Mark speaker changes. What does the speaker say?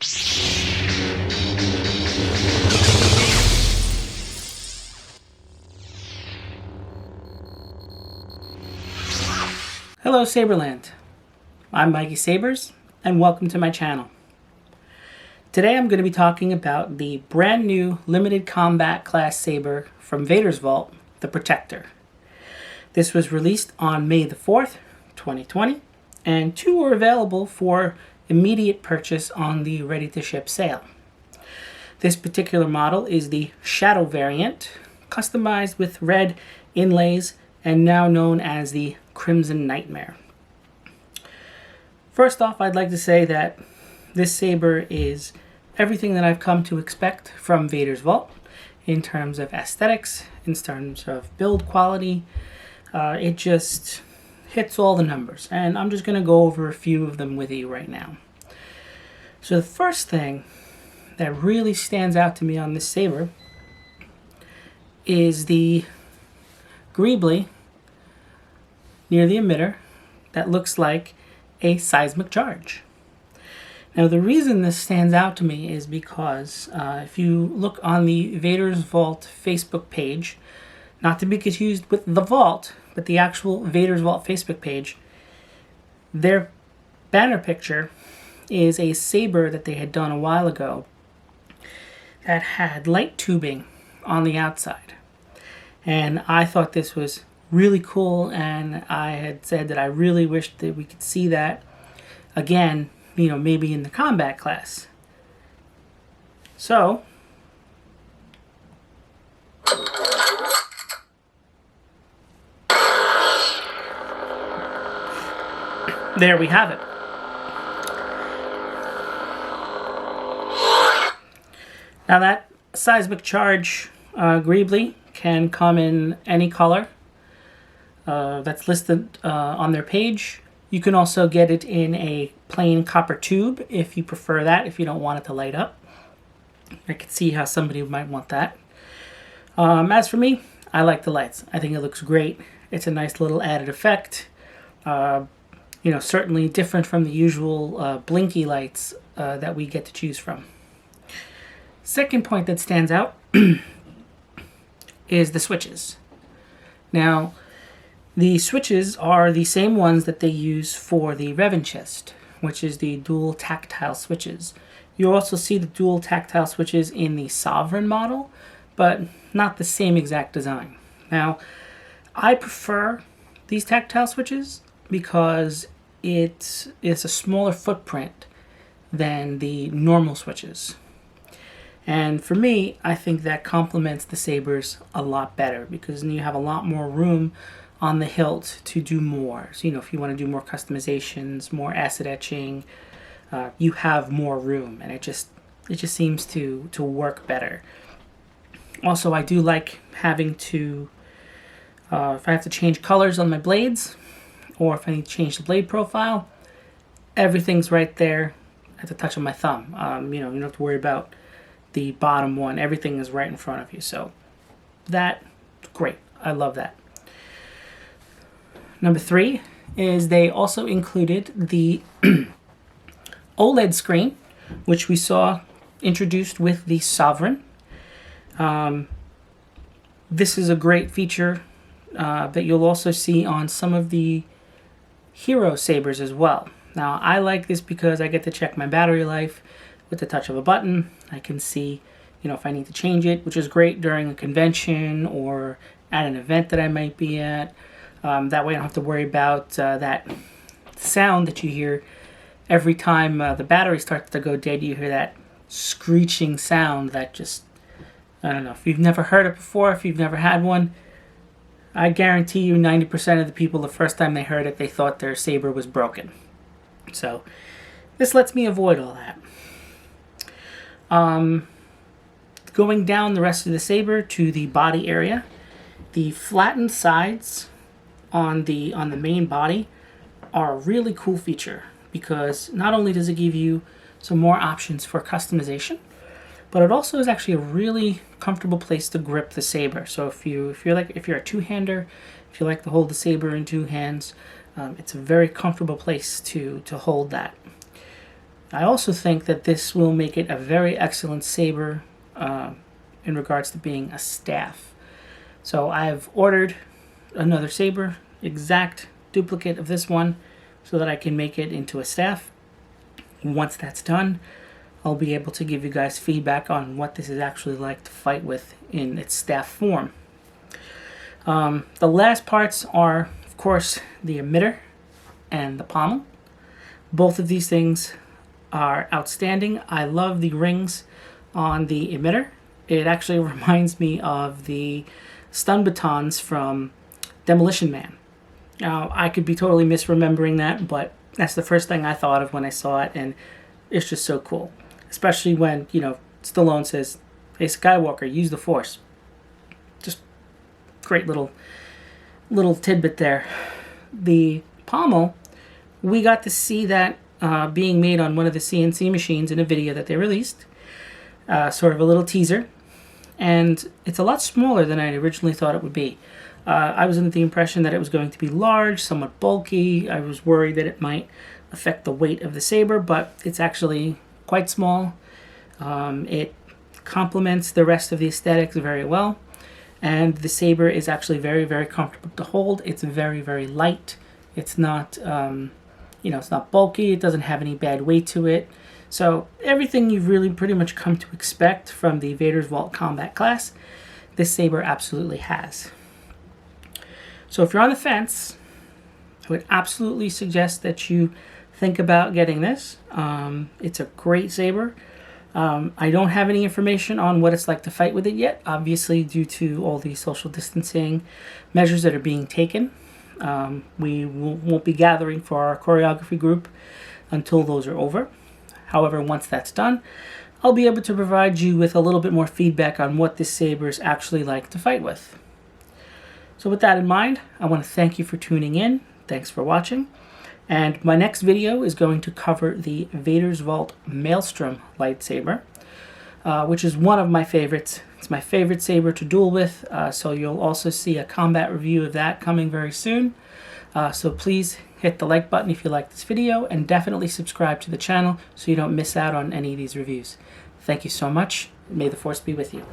Speaker 1: Hello Saberland, I'm Mikey Sabers and welcome to my channel. Today I'm going to be talking about the brand new limited combat class saber from Vader's Vault, the Protector. This was released on May the 4th, 2020, and two are available for immediate purchase on the ready-to-ship sale. This particular model is the Shadow variant, customized with red inlays and now known as the Crimson Nightmare. First off, I'd like to say that this saber is everything that I've come to expect from Vader's Vault in terms of aesthetics, in terms of build quality. It just hits all the numbers, and I'm just going to go over a few of them with you right now. So the first thing that really stands out to me on this saber is the greebly near the emitter that looks like a seismic charge. Now the reason this stands out to me is because if you look on the Vader's Vault Facebook page, not to be confused with the Vault, but the actual Vader's Vault Facebook page, their banner picture is a saber that they had done a while ago that had light tubing on the outside. And I thought this was really cool, and I had said that I really wished that we could see that again, maybe in the combat class. So there we have it. Now that seismic charge greebly can come in any color that's listed on their page. You can also get it in a plain copper tube if you prefer that, if you don't want it to light up. I could see how somebody might want that. As for me, I like the lights. I think it looks great. It's a nice little added effect. Certainly different from the usual blinky lights that we get to choose from. Second point that stands out is the switches. Now, the switches are the same ones that they use for the Revan chest, which is the dual tactile switches. You also see the dual tactile switches in the Sovereign model, but not the same exact design. Now, I prefer these tactile switches because it is a smaller footprint than the normal switches. And for me, I think that complements the sabers a lot better because then you have a lot more room on the hilt to do more. So, if you want to do more customizations, more acid etching, you have more room, and it just seems to work better. Also, I do like having to, if I have to change colors on my blades, or if I need to change the blade profile, everything's right there at the touch of my thumb. You don't have to worry about the bottom one. Everything is right in front of you. So that's great. I love that. Number 3 is they also included the OLED screen, which we saw introduced with the Sovereign. This is a great feature that you'll also see on some of the Hero sabers as well. Now, I like this because I get to check my battery life with the touch of a button. I can see, if I need to change it, which is great during a convention or at an event that I might be at. That way I don't have to worry about that sound that you hear every time the battery starts to go dead. You hear that screeching sound that just, I don't know. If you've never heard it before, if you've never had one, I guarantee you 90% of the people, the first time they heard it, they thought their saber was broken. So this lets me avoid all that. Going down the rest of the saber to the body area, the flattened sides on the main body are a really cool feature because not only does it give you some more options for customization, but it also is actually a really comfortable place to grip the saber. So if you're a two-hander, if you like to hold the saber in two hands, it's a very comfortable place to hold that. I also think that this will make it a very excellent saber in regards to being a staff. So I've ordered another saber, exact duplicate of this one, so that I can make it into a staff. Once that's done, I'll be able to give you guys feedback on what this is actually like to fight with in its staff form. The last parts are, of course, the emitter and the pommel. Both of these things are outstanding. I love the rings on the emitter. It actually reminds me of the stun batons from Demolition Man. Now, I could be totally misremembering that, but that's the first thing I thought of when I saw it, and it's just so cool. Especially when, Stallone says, "Hey, Skywalker, use the Force." Just great little tidbit there. The pommel, we got to see that being made on one of the CNC machines in a video that they released. Sort of a little teaser. And it's a lot smaller than I originally thought it would be. I was under the impression that it was going to be large, somewhat bulky. I was worried that it might affect the weight of the saber, but it's actually quite small. It complements the rest of the aesthetics very well. And the saber is actually very, very comfortable to hold. It's very, very light. It's not, it's not bulky. It doesn't have any bad weight to it. So everything you've really pretty much come to expect from the Vader's Vault Combat class, this saber absolutely has. So if you're on the fence, I would absolutely suggest that you think about getting this. It's a great saber. I don't have any information on what it's like to fight with it yet, obviously due to all the social distancing measures that are being taken. We won't be gathering for our choreography group until those are over. However, once that's done, I'll be able to provide you with a little bit more feedback on what this saber is actually like to fight with. So with that in mind, I want to thank you for tuning in. Thanks for watching. And my next video is going to cover the Vader's Vault Maelstrom lightsaber, which is one of my favorites. It's my favorite saber to duel with, so you'll also see a combat review of that coming very soon. So please hit the like button if you like this video, and definitely subscribe to the channel so you don't miss out on any of these reviews. Thank you so much. May the Force be with you.